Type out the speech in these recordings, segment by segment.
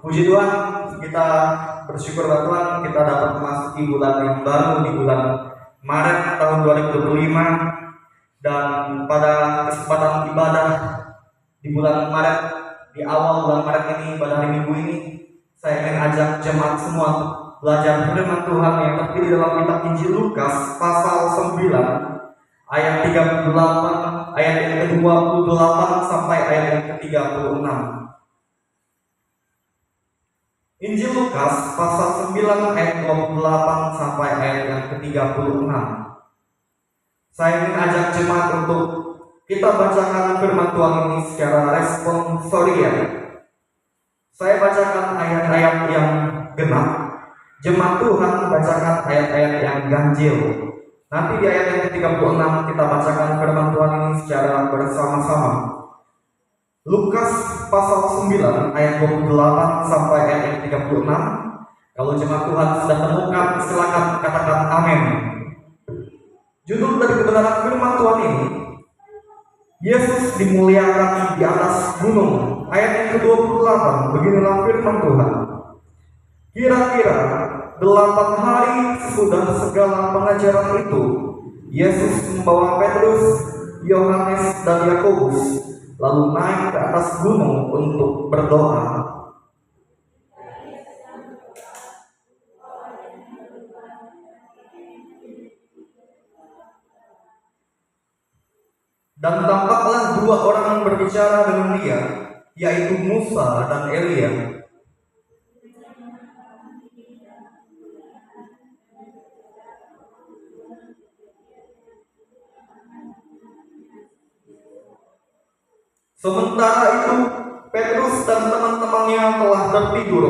Puji Tuhan, kita bersyukur Tuhan kita dapat memasuki bulan yang baru di bulan Maret tahun 2025, dan pada kesempatan ibadah di bulan Maret, di awal bulan Maret ini, pada hari Minggu ini, saya ingin ajak jemaat semua belajar firman Tuhan yang tertulis dalam kitab Injil Lukas pasal 9 ayat 38, ayat yang ke-28 sampai ayat yang ke-36. Injil Lukas pasal 9 ayat 28 sampai ayat yang ke-36. Saya ingin ajak jemaat untuk kita bacakan firman Tuhan ini secara responsorial. Saya bacakan ayat-ayat yang genap, jemaat Tuhan bacakan ayat-ayat yang ganjil. Nanti di ayat yang ke-36 kita bacakan firman Tuhan ini secara bersama-sama. Lukas pasal 9 ayat 28 sampai ayat yang 36. Kalau jemaat Tuhan sudah temukan, silakan katakan amin. Judul dari kebenaran firman Tuhan ini, Yesus dimuliakan di atas gunung. Ayat yang ke-28, beginilah firman Tuhan. Kira-kira 8 hari sesudah segala pengajaran itu, Yesus membawa Petrus, Yohanes, dan Yakobus lalu naik ke atas gunung untuk berdoa. Dan tampaklah 2 orang berbicara dengan dia, yaitu Musa dan Elia. Sementara itu, Petrus dan teman-temannya telah tertidur,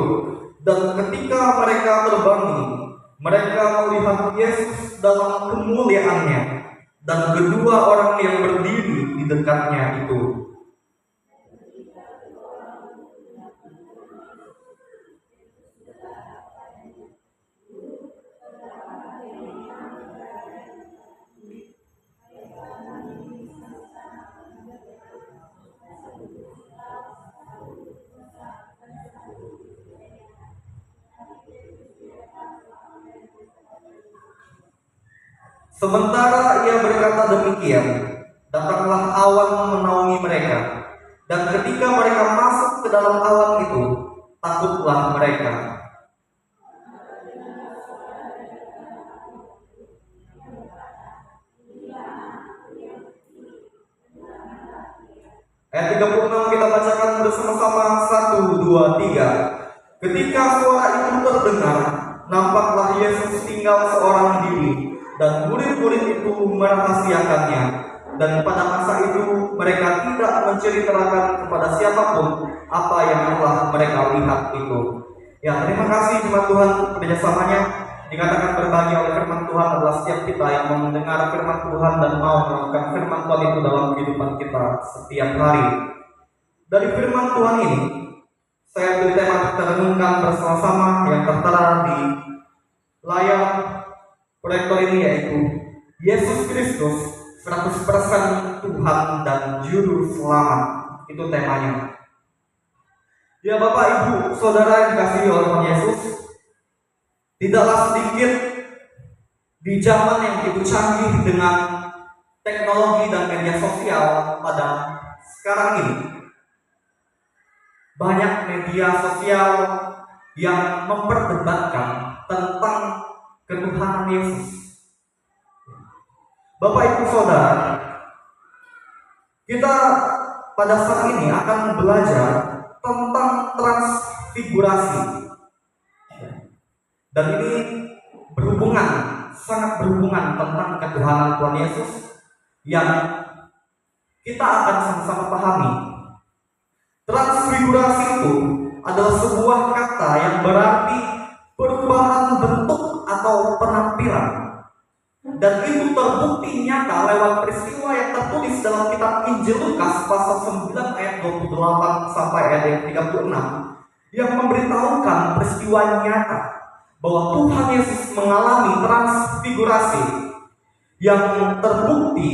dan ketika mereka terbangun, mereka melihat Yesus dalam kemuliaannya, dan kedua orang yang berdiri di dekatnya itu. Sementara ia berkata demikian, datanglah awan menaungi mereka, dan ketika mereka masuk ke dalam awan itu, takutlah mereka. Ayat 36 kita bacakan bersama-sama, 1, 2, 3. Ketika suara itu terdengar, nampaklah Yesus tinggal seorang diri, dan murid-murid itu merahasiakannya. Dan pada masa itu mereka tidak menceritakan kepada siapapun apa yang telah mereka lihat itu. Ya, terima kasih jemaat Tuhan kerjasamanya. Dikatakan berbagi oleh firman Tuhan adalah setiap kita yang mau mendengar firman Tuhan dan mau melakukan firman Tuhan itu dalam kehidupan kita setiap hari. Dari firman Tuhan ini, saya beri tema kita renungkan bersama-sama yang tertera di layar proyektor ini, yaitu Yesus Kristus 100% Tuhan dan Juru Selamat. Itu temanya. Ya Bapak, Ibu, Saudara yang dikasihi oleh Tuhan Yesus, tidaklah sedikit di zaman yang begitu canggih dengan teknologi dan media sosial pada sekarang ini, banyak media sosial yang memperdebatkan tentang ketuhanan Yesus. Bapak Ibu Saudara, kita pada saat ini akan belajar tentang transfigurasi. Dan ini sangat berhubungan tentang ketuhanan Tuhan Yesus yang kita akan sama-sama pahami. Transfigurasi itu adalah sebuah kata yang berarti perubahan bentuk atau penampilan, dan itu terbukti nyata lewat peristiwa yang tertulis dalam kitab Injil Lukas pasal 9 ayat 28 sampai ayat yang 36, yang memberitahukan peristiwa nyata bahwa Tuhan Yesus mengalami transfigurasi yang terbukti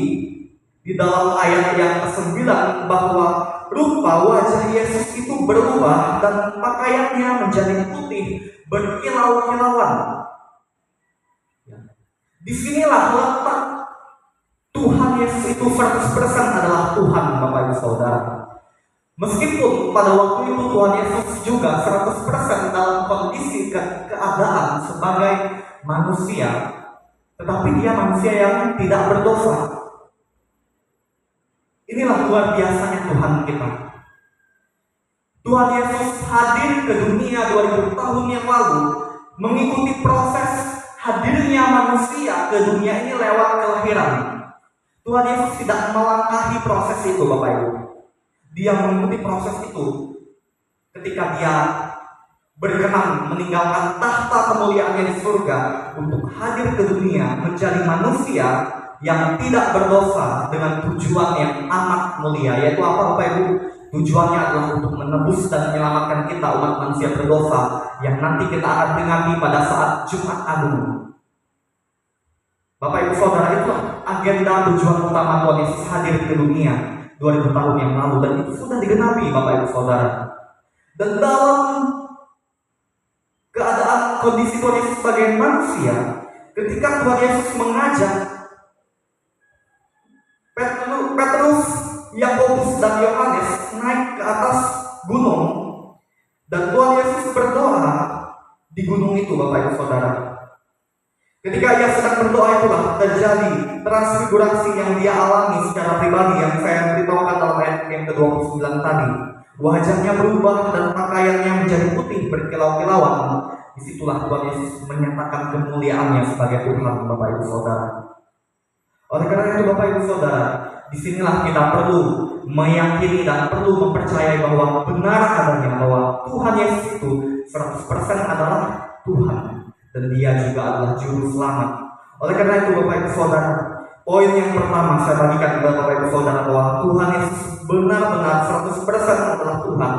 di dalam ayat yang ke-9, bahwa rupa wajah Yesus itu berubah dan pakaiannya menjadi putih berkilau-kilauan. Disinilah letak Tuhan Yesus itu 100% adalah Tuhan, Bapak Ibu Saudara. Meskipun pada waktu itu Tuhan Yesus juga 100% dalam kondisi keadaan sebagai manusia, tetapi dia manusia yang tidak berdosa. Inilah luar biasanya Tuhan kita. Tuhan Yesus hadir ke dunia 2000 tahun yang lalu, mengikuti proses hadirnya manusia ke dunia ini lewat kelahiran. Tuhan Yesus tidak melangkahi proses itu, Bapak Ibu. Dia mengikuti proses itu ketika dia berkenan meninggalkan tahta kemuliaannya di surga untuk hadir ke dunia menjadi manusia yang tidak berdosa dengan tujuan yang amat mulia. Yaitu apa, Bapak Ibu? Tujuannya adalah untuk menebus dan menyelamatkan kita umat manusia berdosa yang nanti kita akan peringati pada saat Jumat Agung. Bapak Ibu Saudara, itulah agenda tujuan utama Tuhan Yesus hadir ke dunia 2000 tahun yang lalu, dan itu sudah digenapi, Bapak Ibu Saudara. Dan dalam keadaan kondisi Tuhan Yesus sebagai manusia, ketika Tuhan Yesus mengajak Petrus, Yakobus, dan Yohanes naik ke atas gunung, dan Tuhan Yesus berdoa di gunung itu, Bapak Ibu Saudara. Ketika ia sedang berdoa, itulah terjadi transfigurasi yang dia alami secara pribadi yang saya beritahukan dalam ayat yang ke-29 tadi. Wajahnya berubah dan pakaiannya menjadi putih berkilau-kilauan. Disitulah Tuhan Yesus menyatakan kemuliaannya sebagai Tuhan, Bapak Ibu Saudara. Oleh karena itu, Bapak Ibu Saudara, disinilah kita perlu meyakini dan perlu mempercayai bahwa benar adanya bahwa Tuhan Yesus itu 100% adalah Tuhan. Dan dia juga adalah juru selamat. Oleh karena itu, Bapak Ibu Saudara, poin yang pertama saya bagikan kepada Bapak Ibu Saudara bahwa Tuhan Yesus benar-benar 100% adalah Tuhan.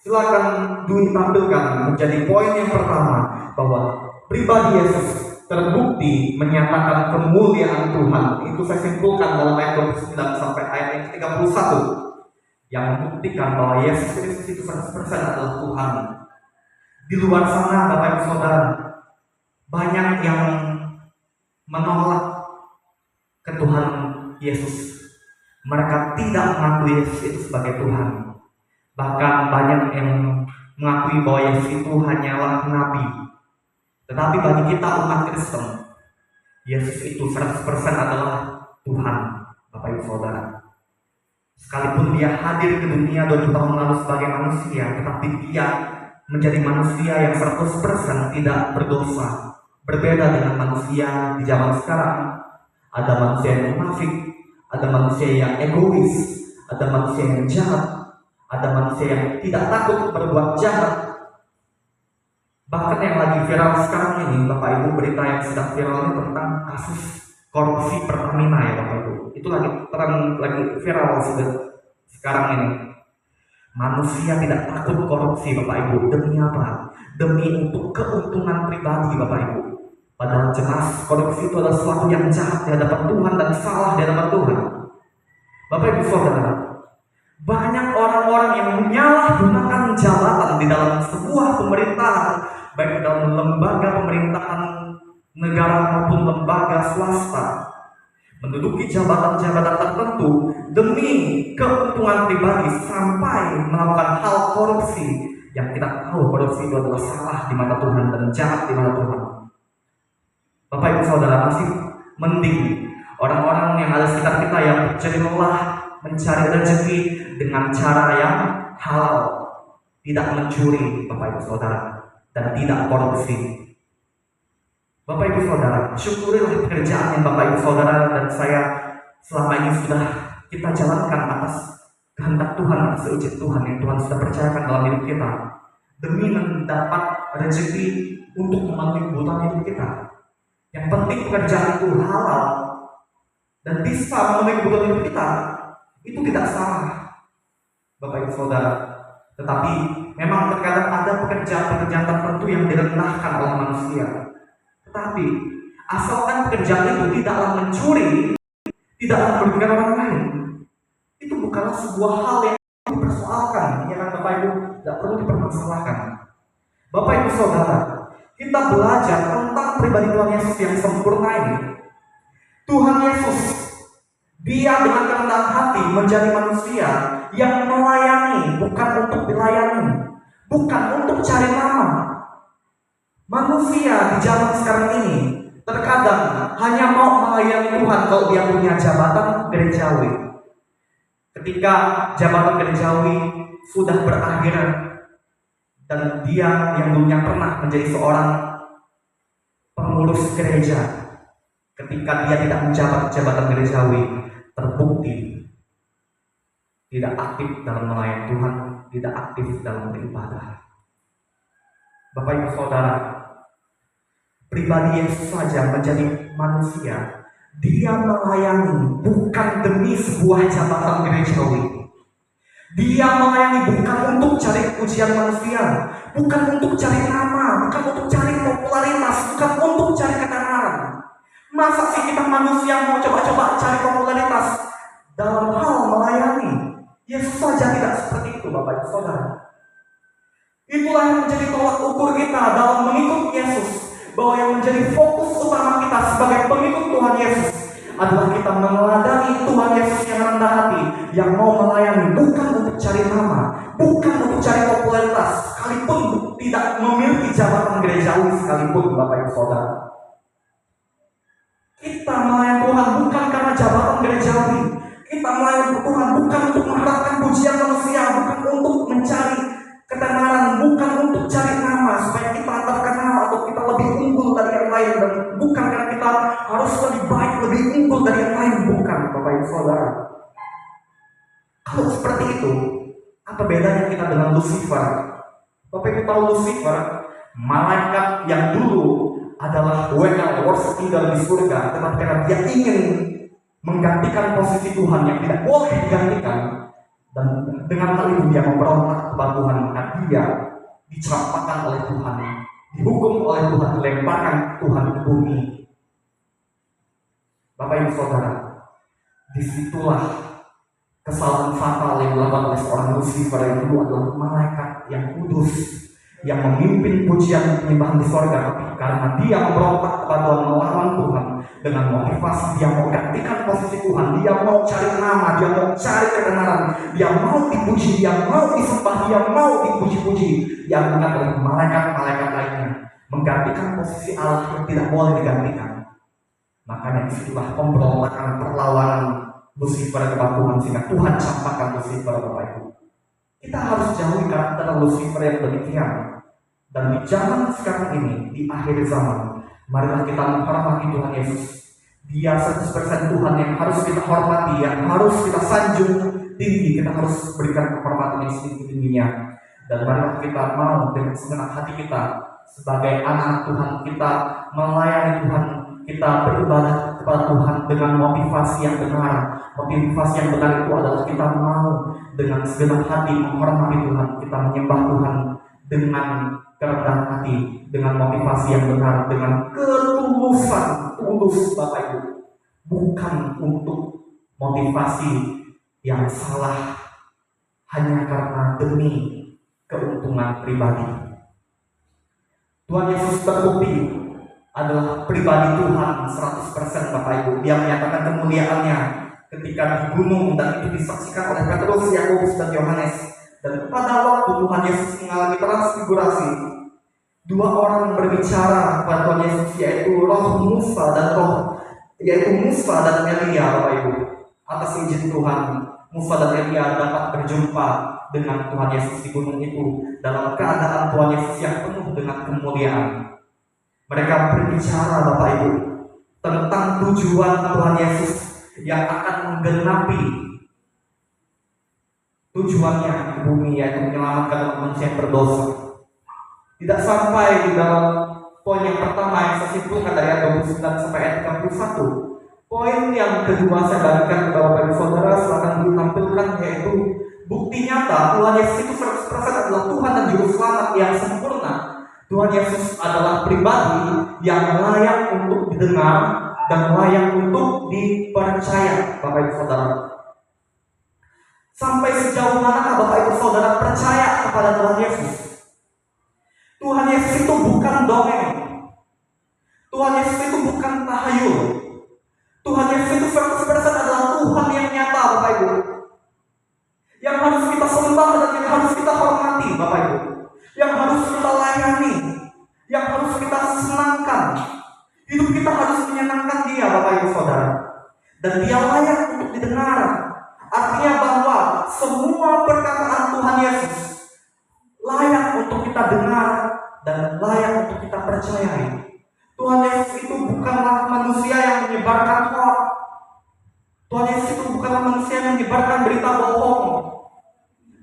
Silakan ditampilkan menjadi poin yang pertama bahwa pribadi Yesus terbukti menyatakan kemuliaan Tuhan. Itu saya simpulkan dalam ayat 29 sampai ayat yang ke-31 yang membuktikan bahwa Yesus Kristus itu 100% adalah Tuhan. Di luar sana, Bapak Ibu Saudara, banyak yang menolak ketuhanan Yesus. Mereka tidak mengakui Yesus itu sebagai Tuhan. Bahkan banyak yang mengakui bahwa Yesus itu hanyalah nabi. Tetapi bagi kita umat Kristen, Yesus itu 100% adalah Tuhan, Bapak Ibu Saudara. Sekalipun dia hadir ke dunia 2000 tahun lalu sebagai manusia, tetapi dia menjadi manusia yang 100% tidak berdosa. Berbeda dengan manusia di zaman sekarang. Ada manusia yang munafik, ada manusia yang egois, ada manusia yang jahat, ada manusia yang tidak takut berbuat jahat. Bahkan yang lagi viral sekarang ini, Bapak Ibu, berita yang sedang viral ini tentang kasus korupsi Pertamina, ya Bapak Ibu. Itu lagi viral sekarang ini. Manusia tidak takut korupsi, Bapak Ibu. Demi apa? Demi untuk keuntungan pribadi, Bapak Ibu. Padahal jelas korupsi itu adalah sesuatu yang jahat di hadapan Tuhan dan salah di hadapan Tuhan. Bapak Ibu Saudara, banyak orang-orang yang menyalahgunakan jabatan di dalam sebuah pemerintahan, baik dalam lembaga pemerintahan negara maupun lembaga swasta, menduduki jabatan-jabatan tertentu demi keuntungan pribadi sampai melakukan hal korupsi yang kita tahu korupsi itu adalah salah di mata Tuhan dan jahat di mata Tuhan. Bapak Ibu Saudara, masih mending orang-orang yang ada sekitar kita yang berjerilah mencari rezeki dengan cara yang halal, tidak mencuri, Bapak Ibu Saudara, dan tidak korupsi. Bapak Ibu Saudara, syukurilah pekerjaan yang Bapak Ibu Saudara dan saya selama ini sudah kita jalankan atas kehendak Tuhan, atas izin Tuhan yang Tuhan sudah percayakan dalam hidup kita, demi mendapat rezeki untuk memenuhi kebutuhan hidup kita. Yang penting pekerjaan itu halal dan bisa memenuhi kebutuhan hidup kita, itu tidak salah, Bapak Ibu Saudara. Tetapi memang terkadang ada pekerjaan-pekerjaan tertentu yang direndahkan oleh manusia. Tetapi asalkan pekerjaan itu tidaklah mencuri, tidaklah merugikan orang lain, itu bukanlah sebuah hal yang dipermasalahkan, ya kan Bapak Ibu? Tidak perlu dipermasalahkan. Bapak Ibu Saudara, kita belajar tentang pribadi Tuhan Yesus yang sempurna ini. Tuhan Yesus, Dia dengan kerendahan hati menjadi manusia yang melayani, bukan untuk dilayani, bukan untuk cari nama. Manusia di zaman sekarang ini terkadang hanya mau melayani Tuhan kalau dia punya jabatan gerejawi. Ketika jabatan gerejawi sudah berakhir dan dia yang dulunya pernah menjadi seorang pengurus gereja, ketika dia tidak menjabat jabatan gerejawi, terbukti tidak aktif dalam melayani Tuhan, tidak aktif dalam beribadah. Bapak Ibu Saudara, pribadi Yesus saja menjadi manusia, dia melayani bukan demi sebuah jabatan gerejawi. Dia melayani bukan untuk cari pujian manusia, bukan untuk cari nama, bukan untuk cari popularitas, bukan untuk cari ketenaran. Masa sih kita manusia mau coba-coba cari popularitas dalam hal melayani? Yesus saja tidak seperti itu, Bapak Ibu Saudara. Itulah yang menjadi tolak ukur kita dalam mengikut Yesus, bahwa yang menjadi fokus utama kita sebagai pengikut Tuhan Yesus adalah kita meneladani Tuhan Yesus yang rendah hati, yang mau melayani bukan untuk cari nama, bukan untuk cari popularitas, sekalipun tidak memiliki jabatan gerejawi sekalipun, Bapak Ibu Saudara. Kita melayani Tuhan bukan karena jabatan gerejawi. Kita melayani Tuhan bukan untuk mengharapkan pujian manusia, bukan untuk mencari ketenaran, bukan untuk cari nama supaya kita terkenal atau kita lebih unggul dari yang lain, dan bukan karena kita harus lebih baik, lebih unggul dari yang lain, bukan, Bapak Ibu Saudara. Kalau seperti itu, apa bedanya kita dengan Lucifer? Bapak Ibu tahu Lucifer, malaikat yang dulu adalah worst tinggal di surga, tetapi karena dia ingin menggantikan posisi Tuhan yang tidak boleh digantikan, dan dengan hal itu dia memberontak kepada Tuhan, maka dia dicampakkan oleh Tuhan, dihukum oleh Tuhan, dilemparkan Tuhan ke bumi. Bapak Ibu Saudara, disitulah kesalahan fatal yang dilakukan oleh seorang Lucifer yang dulu adalah malaikat yang kudus, yang memimpin pujian penyembahan di sorga, tapi karena dia memberontak kepada Tuhan, melawan Tuhan dengan motivasi dia mau gantikan posisi Tuhan, dia mau cari nama, dia mau cari kebenaran, dia mau dipuji, dia mau disembah, dia mau dipuji-puji, yang benar oleh malaikat-malaikat lainnya, menggantikan posisi Allah yang tidak boleh digantikan. Makanya disitulah pemberontakan, perlawanan Lucifer kepada Tuhan, sehingga Tuhan campakkan Lucifer, Bapak Ibu. Kita harus jauhi karakter Lucifer yang demikian. Dan di zaman sekarang ini, di akhir zaman, marilah kita menghormati Tuhan Yesus. Dia 100% Tuhan yang harus kita hormati, yang harus kita sanjung tinggi. Kita harus berikan kehormatan yang setinggi-tingginya. Dan marilah kita mau dengan segenap hati kita sebagai anak Tuhan, kita melayani Tuhan, kita beribadah kepada Tuhan dengan motivasi yang benar. Motivasi yang benar itu adalah kita mau dengan segenap hati menghormati Tuhan, kita menyembah Tuhan dengan kerendahan hati, dengan motivasi yang benar, dengan ketulusan, tulus, Bapak Ibu, bukan untuk motivasi yang salah hanya karena demi keuntungan pribadi. Tuhan Yesus terbukti adalah pribadi Tuhan 100%, Bapak Ibu. Dia menyatakan kemuliaannya ketika di gunung, dan itu disaksikan oleh Petrus, Yakobus, dan Yohanes. Dan pada waktu Tuhan Yesus mengalami transfigurasi, dua orang berbicara kepada Tuhan Yesus, yaitu Musa dan Elia, Bapak Ibu. Atas izin Tuhan, Musa dan Elia dapat berjumpa dengan Tuhan Yesus di gunung itu dalam keadaan Tuhan Yesus yang penuh dengan kemuliaan. Mereka berbicara, Bapak Ibu, tentang tujuan Tuhan Yesus yang akan menggenapi tujuannya di bumi, yaitu menyelamatkan manusia yang berdosa. Tidak sampai di dalam poin yang pertama yang saya simpulkan dari ayat 29 sampai ayat 31. Poin yang kedua saya bagikan kepada Bapak Ibu Saudara, silakan ditampilkan, yaitu bukti nyata Tuhan Yesus itu 100% adalah Tuhan dan Juru Selamat yang sempurna. Tuhan Yesus adalah pribadi yang layak untuk didengar dan layak untuk dipercaya, Bapak Ibu Saudara. Sampai sejauh manakah Bapak Ibu Saudara percaya kepada Tuhan Yesus? Tuhan Yesus itu bukan dongeng. Tuhan Yesus itu bukan tahayul. Tuhan Yesus itu 100% adalah Tuhan yang nyata, Bapak Ibu. Yang harus kita sembah dan yang harus kita hormati, Bapak Ibu. Yang harus kita layani, yang harus kita senangkan. Hidup kita harus menyenangkan Dia, Bapak Ibu Saudara. Dan Dia layak untuk didengar. Artinya bahwa semua perkataan Tuhan Yesus layak untuk kita dengar dan layak untuk kita percayai. Tuhan Yesus itu bukanlah manusia yang menyebarkan hoax. Tuhan Yesus itu bukanlah manusia yang menyebarkan berita bohong.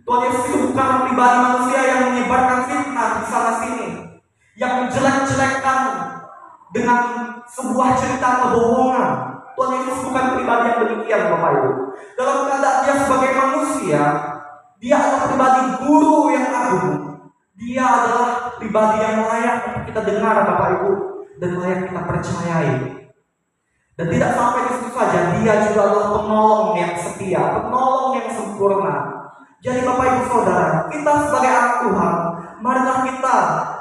Tuhan Yesus itu bukanlah pribadi manusia yang menyebarkan fitnah di sana sini, yang menjelek-jelekkan dengan sebuah cerita kebohongan. Tuhan Yesus bukan pribadi yang demikian, Bapak Ibu. Dalam keadaan Dia sebagai manusia, Dia adalah pribadi guru yang agung. Dia adalah pribadi yang layak untuk kita dengar, Bapak Ibu, dan layak kita percayai. Dan tidak sampai di situ saja, Dia juga adalah penolong yang setia, penolong yang sempurna. Jadi Bapak Ibu Saudara, kita sebagai anak Tuhan, marilah kita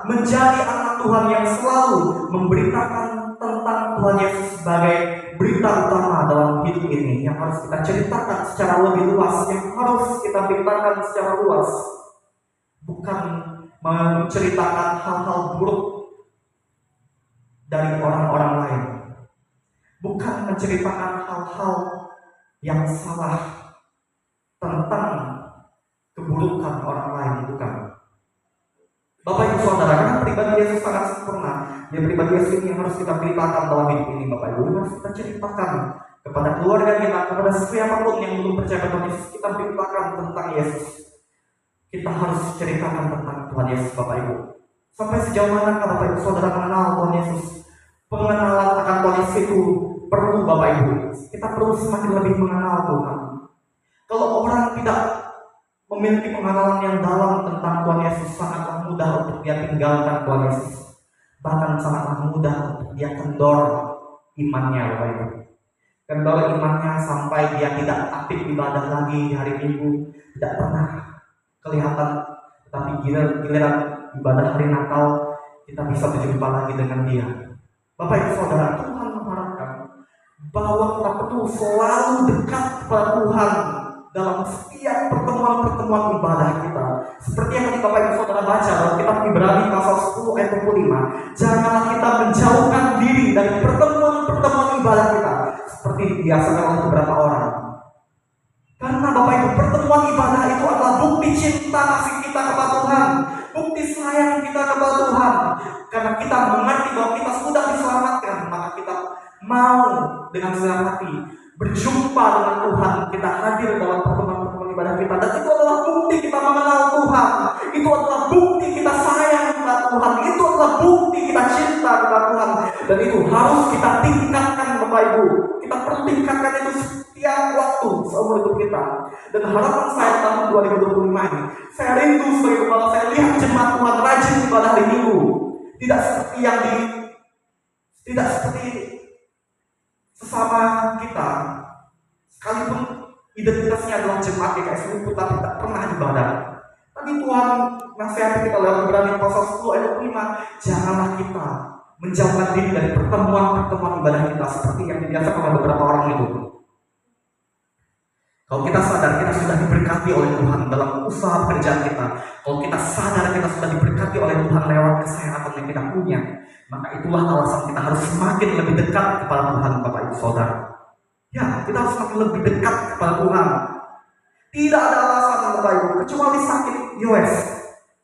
menjadi anak Tuhan yang selalu memberitakan tentang Tuhan Yesus sebagai berita utama dalam hidup ini, yang harus kita ceritakan secara lebih luas, yang harus kita beritakan secara luas. Bukan menceritakan hal-hal buruk dari orang-orang lain. Bukan menceritakan hal-hal yang salah tentang keburukan orang lain, bukan. Bapak Ibu Saudara, karena pribadi Yesus sangat sempurna, dan pribadi Yesus ini yang harus kita beritakan dalam hidup ini, Bapak Ibu. Harus kita ceritakan kepada keluarga kita, kepada siapapun yang belum percaya kepada Yesus. Kita beritakan tentang Yesus. Kita harus ceritakan tentang Tuhan Yesus, Bapak Ibu. Sampai sejauh mana Bapak Ibu Saudara mengenal Tuhan Yesus? Pengenalan akan Tuhan Yesus itu perlu, Bapak Ibu. Kita perlu semakin lebih mengenal Tuhan. Kalau orang tidak memiliki pengenalan yang dalam tentang Tuhan Yesus, sangatlah mudah untuk dia tinggalkan Tuhan Yesus. Bahkan sangatlah mudah untuk dia kendor imannya, Bapak Ibu. Kendor imannya sampai dia tidak aktif ibadah lagi di hari Minggu, tidak pernah kelihatan. Tetapi giliran ibadah hari Natal, kita bisa berjumpa lagi dengan Dia. Bapak Ibu Saudara, Tuhan mengharapkan bahwa kita perlu selalu dekat kepada Tuhan dalam setiap pertemuan-pertemuan ibadah kita. Seperti yang tadi Bapak Ibu Saudara baca dalam kitab Ibrani pasal 10 ayat 25. Janganlah kita menjauhkan diri dari pertemuan-pertemuan ibadah kita seperti dibiasakan oleh beberapa orang. Karena Bapak Ibu, pertemuan ibadah itu adalah bukti cinta kasih kita kepada Tuhan, bukti sayang kita kepada Tuhan. Karena kita mengerti bahwa kita sudah diselamatkan, maka kita mau dengan senang hati berjumpa dengan Tuhan, kita hadir dalam pertemuan-pertemuan ibadah kita. Dan itu adalah bukti kita mengenal Tuhan. Itu adalah bukti kita sayang kepada Tuhan. Itu adalah bukti kita cinta kepada Tuhan. Dan itu harus kita tingkatkan, Bapak Ibu. Kita perlu tingkatkan itu setiap waktu seumur hidup kita. Dan harapan saya tahun 2025 ini, saya rindu sebagai kepala, saya lihat jemaat Tuhan rajin ibadah hari Minggu. Tidak seperti sesama kita, sekalipun identitasnya adalah jemaat GKS Luput, tapi tak pernah ibadah. Tapi Tuhan nasihat kita lewat Ibrani pasal 10 ayat 25, janganlah kita menjauhkan diri dari pertemuan-pertemuan ibadah kita seperti yang dibiasakan oleh beberapa orang itu. Kalau kita sadar kita sudah diberkati oleh Tuhan dalam usaha pekerjaan kita, kalau kita sadar kita sudah diberkati oleh Tuhan lewat kesehatan yang kita punya, maka itulah alasan kita harus semakin lebih dekat kepada Tuhan, Bapak Ibu Saudara. Ya, kita harus semakin lebih dekat kepada Tuhan. Tidak ada alasan, Bapak Ibu, kecuali sakit. Yowes,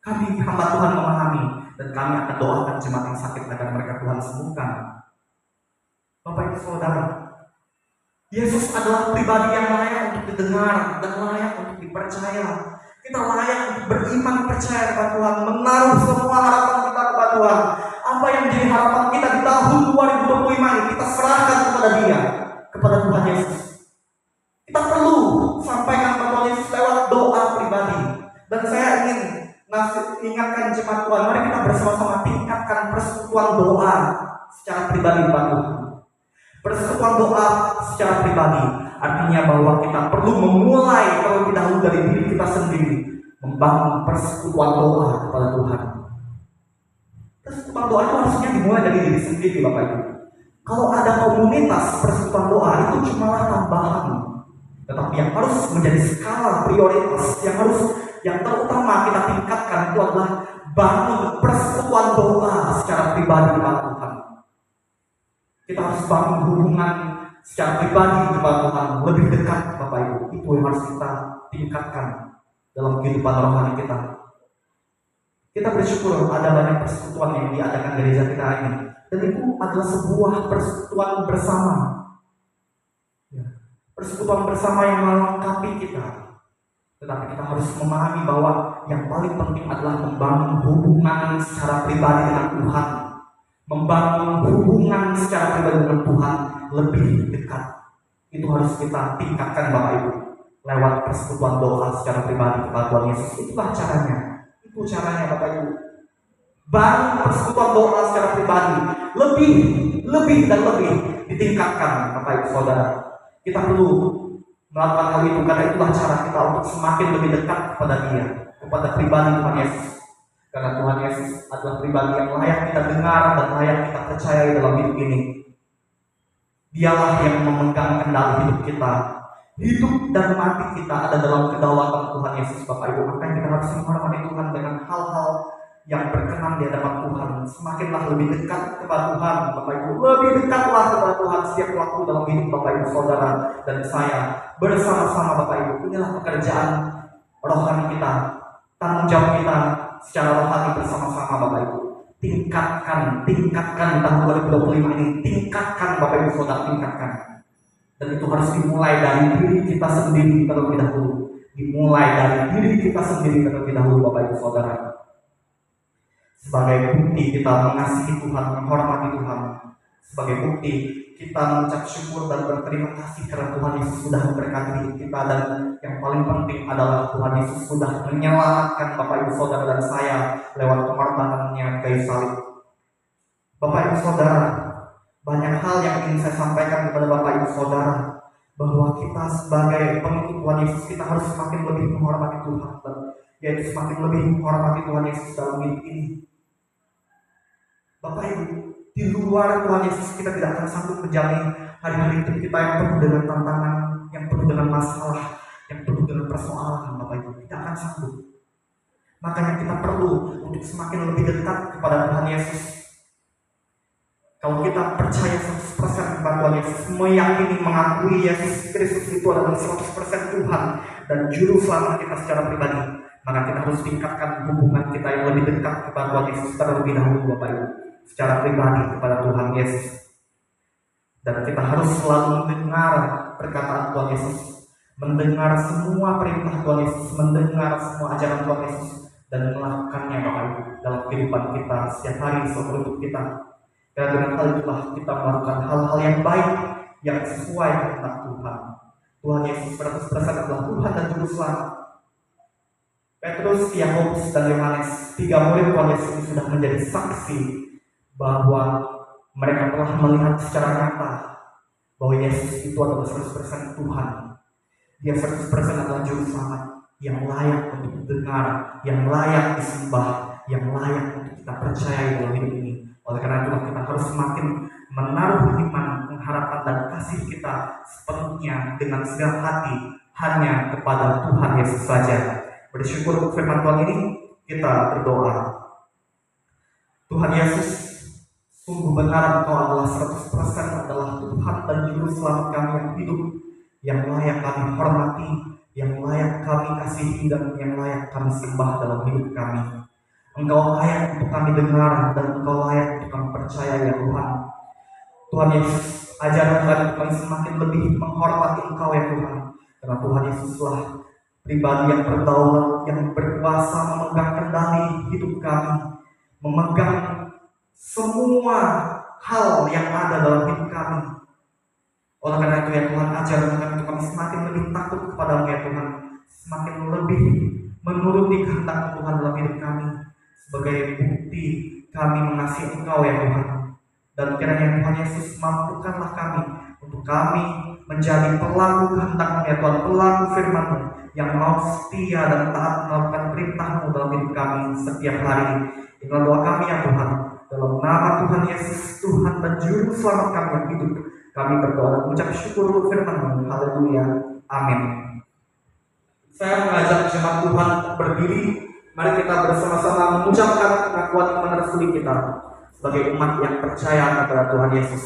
kami hamba Tuhan memahami, dan kami akan doakan jemaat yang sakit agar mereka Tuhan sembuhkan. Bapak Ibu Saudara, Yesus adalah pribadi yang layak untuk didengar dan layak untuk dipercaya. Kita layak untuk beriman percaya kepada Tuhan, menaruh semua harapan kita kepada Tuhan. Apa yang jadi harapan kita di tahun 2025 ini, kita serahkan kepada Dia, kepada Tuhan Yesus. Kita perlu sampaikan kepada Tuhan Yesus lewat doa pribadi. Dan saya ingin ingatkan jemaat Tuhan, mari kita bersama-sama tingkatkan persekutuan doa secara pribadi kepada Tuhan. Persekutuan doa secara pribadi. Artinya bahwa kita perlu memulai terlebih dahulu dari diri kita sendiri, membangun persekutuan doa kepada Tuhan. Persekutuan doa itu harusnya dimulai dari diri sendiri, Bapak Ibu. Kalau ada komunitas persekutuan doa itu cumalah tambahan, tetapi yang harus menjadi skala prioritas, yang terutama kita tingkatkan itu adalah bangun persekutuan doa secara pribadi kepada Tuhan. Kita harus bangun hubungan secara pribadi kepada Tuhan lebih dekat, Bapak Ibu. Itu yang harus kita tingkatkan dalam kehidupan rohani kita. Kita bersyukur ada banyak persekutuan yang diadakan gereja kita ini, dan itu adalah sebuah persekutuan bersama. Persekutuan bersama yang melengkapi kita. Tetapi kita harus memahami bahwa yang paling penting adalah membangun hubungan secara pribadi dengan Tuhan. Membangun hubungan secara pribadi dengan Tuhan lebih dekat. Itu harus kita tingkatkan, Bapak Ibu, lewat persekutuan doa secara pribadi kepada Tuhan Yesus. Itulah caranya. Itu caranya, Bapak Ibu. Bangun persekutuan doa secara pribadi lebih dan lebih ditingkatkan, Bapak Ibu Saudara. Kita perlu melakukan hal itu karena itulah cara kita untuk semakin lebih dekat kepada Dia, kepada pribadi Tuhan Yesus. Karena Tuhan Yesus adalah pribadi yang layak kita dengar dan layak kita percayai dalam hidup ini. Dialah yang memegang kendali hidup kita. Hidup dan mati kita ada dalam kedaulatan Tuhan Yesus, Bapak Ibu. Makanya kita harus menghormati Tuhan dengan hal-hal yang berkenan di hadapan Tuhan. Semakinlah lebih dekat kepada Tuhan, Bapak Ibu. Lebih dekatlah kepada Tuhan setiap waktu dalam hidup Bapak Ibu Saudara dan saya bersama-sama, Bapak Ibu. Inilah pekerjaan rohani kita, tanggung jawab kita secara rohani bersama-sama, Bapak Ibu. Tingkatkan tahun 2025 ini. Tingkatkan, Bapak Ibu Saudara, tingkatkan. Dan itu harus dimulai dari diri kita sendiri terlebih dahulu. Dimulai dari diri kita sendiri terlebih dahulu, Bapak Ibu Saudara. Sebagai bukti kita mengasihi Tuhan, menghormati Tuhan. Sebagai bukti kita mengucap syukur dan berterima kasih karena Tuhan Yesus sudah memberkati hidup kita. Dan yang paling penting adalah Tuhan Yesus sudah menyelamatkan Bapak Ibu Saudara dan saya lewat pengorbanannya kayu salib. Bapak Ibu Saudara, banyak hal yang ingin saya sampaikan kepada Bapak Ibu Saudara, bahwa kita sebagai pengikut Tuhan Yesus, kita harus semakin lebih menghormati Tuhan, yaitu semakin lebih menghormati Tuhan Yesus dalam hidup ini. Bapak Ibu, di luar Tuhan Yesus kita tidak akan sanggup menjalani hari-hari hidup kita yang penuh dengan tantangan, yang penuh dengan masalah, yang penuh dengan persoalan, Bapak Ibu. Kita akan sanggup. Makanya kita perlu untuk semakin lebih dekat kepada Tuhan Yesus. Kalau kita percaya 100% kepada Tuhan Yesus, meyakini, mengakui Yesus Kristus itu adalah 100% Tuhan dan Juru Selamat kita secara pribadi, maka kita harus tingkatkan hubungan kita yang lebih dekat kepada Tuhan Yesus terlebih dahulu, Bapak Ibu, secara pribadi kepada Tuhan Yesus. Dan kita harus selalu mendengar perkataan Tuhan Yesus, mendengar semua perintah Tuhan Yesus, mendengar semua ajaran Tuhan Yesus, dan melakukannya, Bapak Ibu, dalam kehidupan kita setiap hari seumur hidup kita. Dan dengan hal itulah kita melakukan hal-hal yang baik, yang sesuai kehendak Tuhan. Tuhan Yesus 100% adalah Tuhan dan Juru Selamat. Petrus, Yakobus, dan Yohanes, 3 murid Tuhan Yesus ini sudah menjadi saksi bahwa mereka telah melihat secara nyata bahwa Yesus itu adalah 100% Tuhan. Dia 100% adalah Juru Selamat yang layak untuk didengar, yang layak disembah, yang layak untuk kita percayai dalam hidup ini. Oleh karena itulah kita harus semakin menaruh iman, pengharapan, dan kasih kita sepenuhnya dengan segala hati hanya kepada Tuhan Yesus saja. Bersyukur untuk firman Tuhan ini, kita berdoa. Tuhan Yesus, sungguh benar Engkau adalah 100% adalah Tuhan dan Juru Selamat kami yang hidup, yang layak kami hormati, yang layak kami kasihi, dan yang layak kami sembah dalam hidup kami. Engkau layak untuk kami dengar, dan Engkau layak untuk kami percaya, ya Tuhan. Tuhan Yesus, ajarkan kami semakin lebih menghormati Engkau, ya Tuhan. Karena Tuhan Yesuslah pribadi yang berdaulat, yang berkuasa memegang kendali hidup kami, memegang semua hal yang ada dalam hidup kami. Oleh karena itu, ya Tuhan, ajarkan kami untuk kami semakin lebih takut kepada-Mu, ya Tuhan. Semakin lebih menuruti kehendak Tuhan dalam hidup kami. Sebagai bukti kami mengasihi Engkau, ya Tuhan. Dan kiranya Tuhan Yesus mampukanlah kami untuk kami menjadi pelaku kehendak-Mu ya Tuhan, pelaku firman-Mu yang mau setia dan taat melakukan perintah-Mu dalam hidup kami setiap hari. Inilah doa kami ya Tuhan, dalam nama Tuhan Yesus, Tuhan dan Juru Selamat kami yang hidup, kami berdoa dan mengucap syukur untuk firman-Mu. Haleluya, amin. Saya mengajak jemaat Tuhan berdiri. Mari kita bersama-sama mengucapkan pengakuan iman resmi kita sebagai umat yang percaya kepada Tuhan Yesus.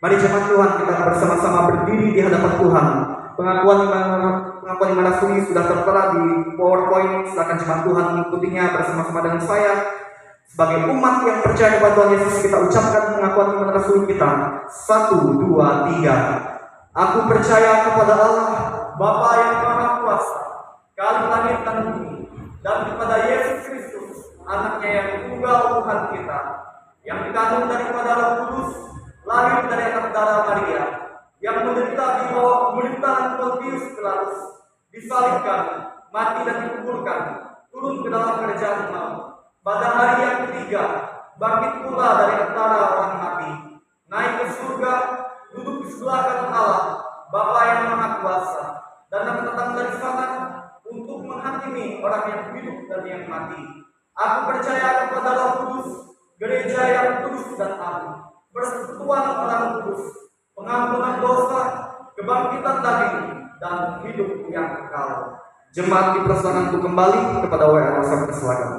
Mari jemaat Tuhan, kita bersama-sama berdiri di hadapan Tuhan. Pengakuan iman resmi sudah tertera di PowerPoint. Silakan jemaat Tuhan mengikutinya bersama-sama dengan saya. Sebagai umat yang percaya kepada Tuhan Yesus, kita ucapkan pengakuan iman resmi kita. 1, 2, 3. Aku percaya kepada Allah, Bapa yang Maha Kuasa, Kali langit dan bumi, dan kepada Yesus Kristus, Anaknya yang tunggal Tuhan kita, yang dikandung daripada Roh Kudus, lahir dari anak darah Maria, yang menderita di bawah pemerintahan Pontius Pilatus, disalibkan, mati dan dikuburkan, turun ke dalam kerajaan maut. Pada hari yang ketiga, bangkit pula dari antara orang mati, naik ke surga, duduk di sebelah kanan Allah, Bapa yang Maha Kuasa, dan akan datang dari sana untuk menghakimi orang yang hidup dan yang mati. Aku percaya kepada Roh Kudus, gereja yang kudus dan agung, persekutuan orang kudus, pengampunan dosa, kebangkitan daging, dan hidup yang kekal. Jemaat dipersilakan untuk kembali kepada WA Rosa Persilakan.